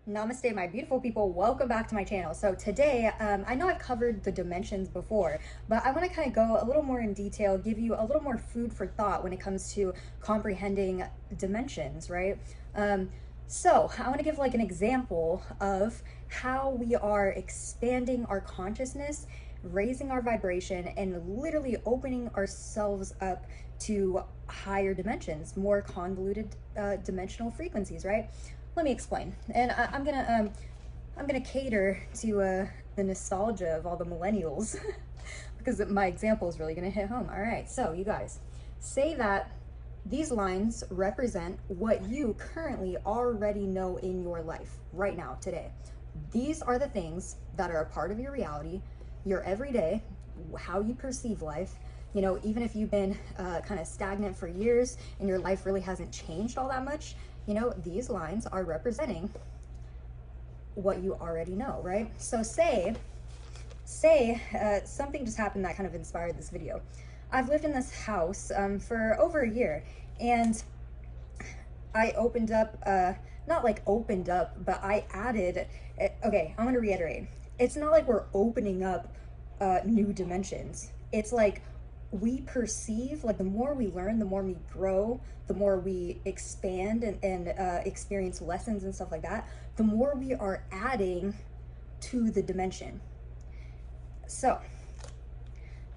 Namaste, my beautiful people. Welcome back to my channel. So today, I know I've covered the dimensions before, but I want to kind of go a little more in detail, give you a little more food for thought when it comes to comprehending dimensions, right? So I want to give like an example of how we are expanding our consciousness, raising our vibration, and literally opening ourselves up to higher dimensions, more convoluted dimensional frequencies, right? Let me explain. And I'm gonna cater to the nostalgia of all the millennials because my example is really gonna hit home. All right, so you guys, say that these lines represent what you currently already know in your life right now, today. These are the things that are a part of your reality, your everyday, how you perceive life. You know, even if you've been kind of stagnant for years and your life really hasn't changed all that much, you know, these lines are representing what you already know, right? So say something just happened that kind of inspired this video. I've lived in this house for over a year, and I opened up, not like opened up, but I added, okay, I'm gonna reiterate. It's not like we're opening up new dimensions. It's like we perceive, like the more we learn, the more we grow, the more we expand and experience lessons and stuff like that, the more we are adding to the dimension. So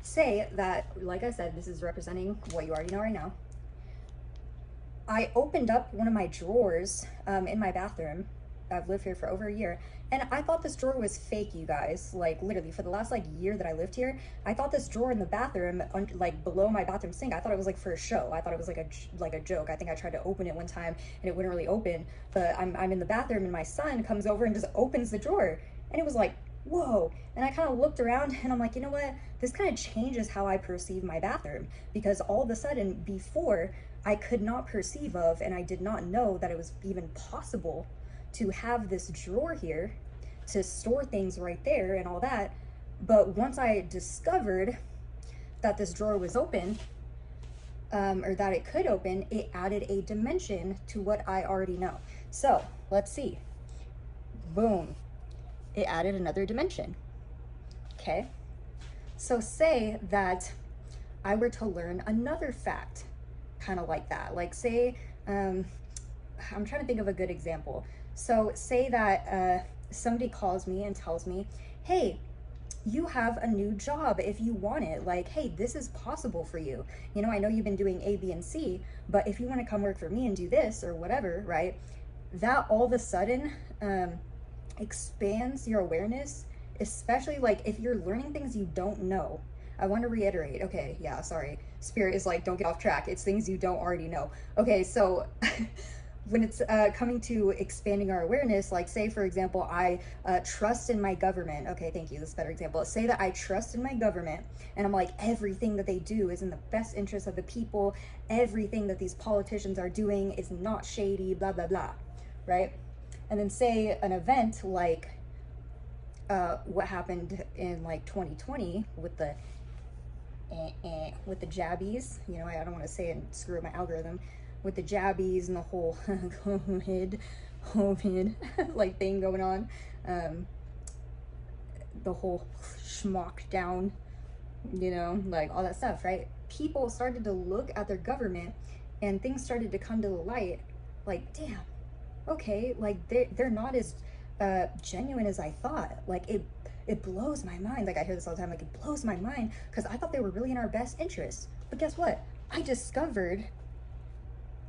say that, like I said, this is representing what you already know right now. I opened up one of my drawers in my bathroom. I've lived here for over a year, and I thought this drawer was fake, you guys. Like literally for the last like year that I lived here, I thought this drawer in the bathroom, like below my bathroom sink, I thought it was like for a show. I thought it was like a joke. I think I tried to open it one time and it wouldn't really open, but I'm in the bathroom and my son comes over and just opens the drawer, and it was like, whoa. And I kind of looked around and I'm like, you know what, this kind of changes how I perceive my bathroom, because all of a sudden before I could not perceive of, and I did not know that it was even possible to have this drawer here to store things right there and all that. But once I discovered that this drawer was open, or that it could open, it added a dimension to what I already know. So let's see. Boom. It added another dimension. Okay. So say that I were to learn another fact kind of like that. Like say, I'm trying to think of a good example. So say that somebody calls me and tells me, hey, you have a new job if you want it. Like, hey, this is possible for you. You know, I know you've been doing A, B, and C, but if you want to come work for me and do this or whatever, right? That all of a sudden expands your awareness, especially like if you're learning things you don't know. I want to reiterate, okay, yeah, sorry. Spirit is like, don't get off track. It's things you don't already know. Okay, so when it's coming to expanding our awareness, like say, for example, I trust in my government. Okay, thank you. This is a better example. Say that I trust in my government and I'm like, everything that they do is in the best interest of the people. Everything that these politicians are doing is not shady, blah, blah, blah, right? And then say an event like what happened in like 2020 with the jabbies, you know, I don't want to say it and screw up my algorithm, with the jabbies and the whole COVID like thing going on, the whole schmuck down, you know, like all that stuff, right? People started to look at their government and things started to come to the light, like, damn, okay, like they're not as genuine as I thought. Like it blows my mind. Like I hear this all the time, like it blows my mind because I thought they were really in our best interest. But guess what? I discovered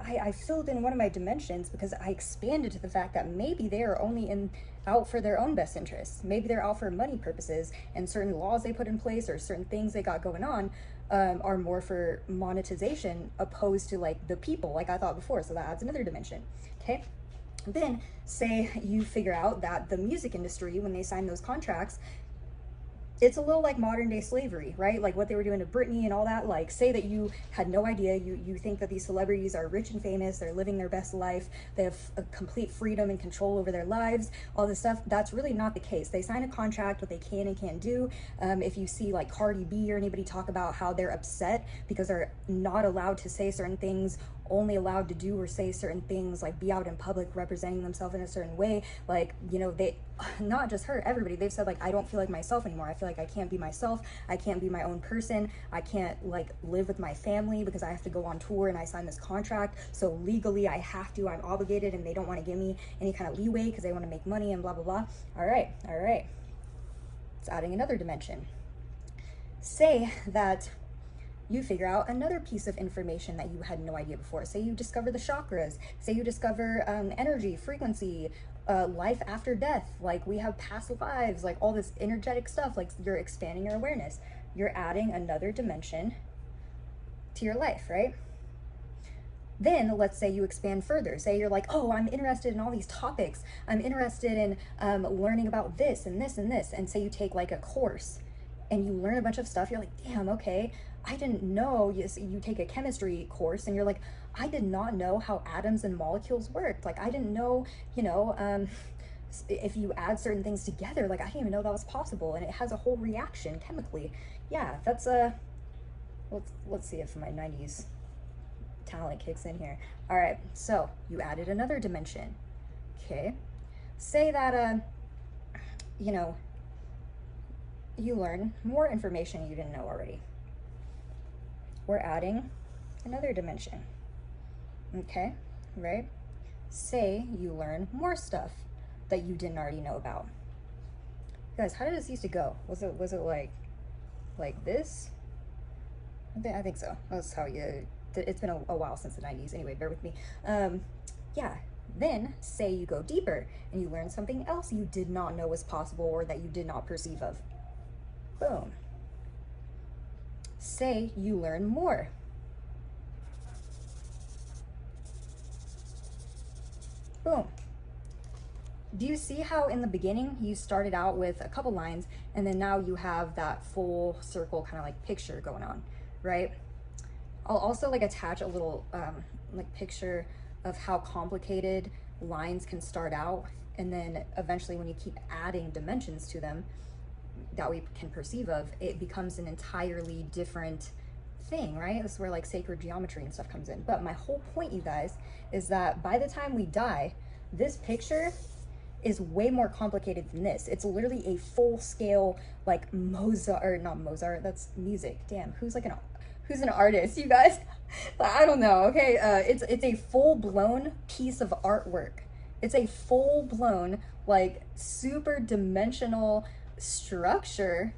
I filled in one of my dimensions because I expanded to the fact that maybe they are only out for their own best interests. Maybe they're out for money purposes, and certain laws they put in place or certain things they got going on are more for monetization opposed to like the people, like I thought before. So that adds another dimension. Okay. Then say you figure out that the music industry, when they sign those contracts, it's a little like modern day slavery, right? Like what they were doing to Britney and all that. Like say that you had no idea, you think that these celebrities are rich and famous, they're living their best life, they have a complete freedom and control over their lives, all this stuff. That's really not the case. They sign a contract, what they can and can't do. If you see like Cardi B or anybody talk about how they're upset because they're not allowed to say certain things only allowed to do or say certain things, like be out in public representing themselves in a certain way. Like, you know, they, not just her, everybody, they've said like, I don't feel like myself anymore. I feel like I can't be myself. I can't be my own person. I can't like live with my family because I have to go on tour and I signed this contract. So legally I have to, I'm obligated, and they don't want to give me any kind of leeway because they want to make money and blah, blah, blah. All right. It's adding another dimension. Say that you figure out another piece of information that you had no idea before. Say you discover the chakras. Say you discover energy, frequency, life after death. Like we have past lives, like all this energetic stuff. Like you're expanding your awareness. You're adding another dimension to your life, right? Then let's say you expand further. Say you're like, oh, I'm interested in all these topics. I'm interested in learning about this and this and this. And say you take like a course and you learn a bunch of stuff. You're like, damn, okay, I didn't know. You take a chemistry course and you're like, I did not know how atoms and molecules worked. Like I didn't know, you know, if you add certain things together, like I didn't even know that was possible. And it has a whole reaction chemically. Yeah, that's let's see if my 90s talent kicks in here. All right, so you added another dimension. Okay, say that you know, you learn more information you didn't know already. We're adding another dimension. Okay, right? Say you learn more stuff that you didn't already know about. Guys, how did this used to go? Was it like this? I think so. That's how you, it's been a while since the 90s. Anyway, bear with me. Yeah, then say you go deeper and you learn something else you did not know was possible or that you did not perceive of. Boom. Say you learn more. Boom. Do you see how in the beginning you started out with a couple lines and then now you have that full circle kind of like picture going on, right? I'll also like attach a little like picture of how complicated lines can start out, and then eventually when you keep adding dimensions to them that we can perceive of, it becomes an entirely different thing, right? This is where like sacred geometry and stuff comes in. But my whole point, you guys, is that by the time we die, this picture is way more complicated than this. It's literally a full scale like Mozart, or not Mozart, that's music. Damn, who's an artist, you guys? I don't know, okay? It's a full-blown piece of artwork. It's a full-blown, like, super dimensional structure,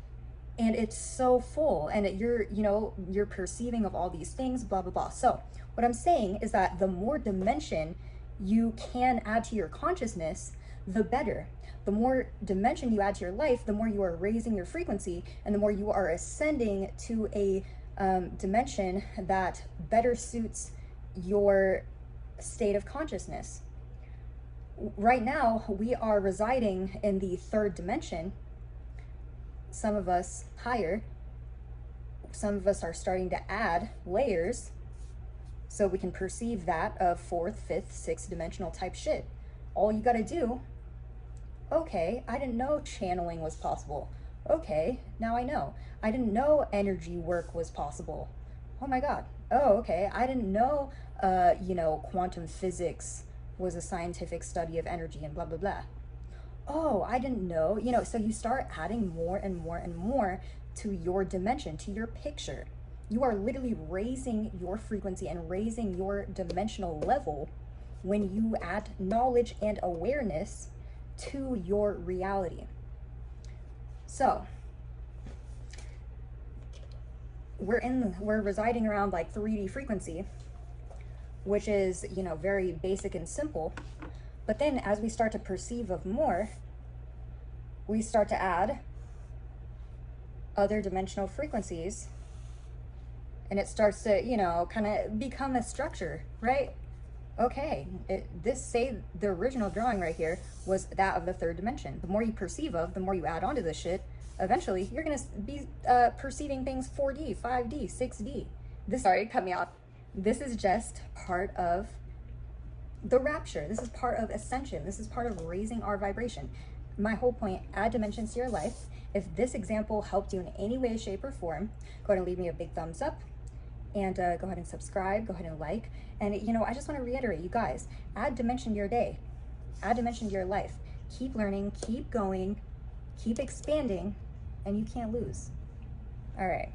and it's so full, and you're perceiving of all these things, blah, blah, blah. So what I'm saying is that the more dimension you can add to your consciousness, the better. The more dimension you add to your life, the more you are raising your frequency, and the more you are ascending to a dimension that better suits your state of consciousness. Right now, we are residing in the third dimension. Some of us higher. Some of us are starting to add layers so we can perceive that of fourth, fifth, sixth dimensional type shit. All you gotta do, okay, I didn't know channeling was possible. Okay, now I know. I didn't know energy work was possible. Oh my God. Oh, okay. I didn't know, quantum physics was a scientific study of energy and blah, blah, blah. Oh, I didn't know, so you start adding more and more and more to your dimension, to your picture. You are literally raising your frequency and raising your dimensional level when you add knowledge and awareness to your reality. So we're residing around like 3D frequency, which is, very basic and simple. But then as we start to perceive of more, we start to add other dimensional frequencies, and it starts to, kind of become a structure, right? Okay, say the original drawing right here was that of the third dimension. The more you perceive of, the more you add onto this shit, eventually you're gonna be perceiving things 4D, 5D, 6D. Sorry, cut me off. This is just part of the rapture. This is part of ascension. This is part of raising our vibration. My whole point, add dimensions to your life. If this example helped you in any way, shape, or form, go ahead and leave me a big thumbs up. and go ahead and subscribe, go ahead and like. And you know, I just want to reiterate, you guys, add dimension to your day, add dimension to your life. Keep learning, keep going, keep expanding, and you can't lose. All right.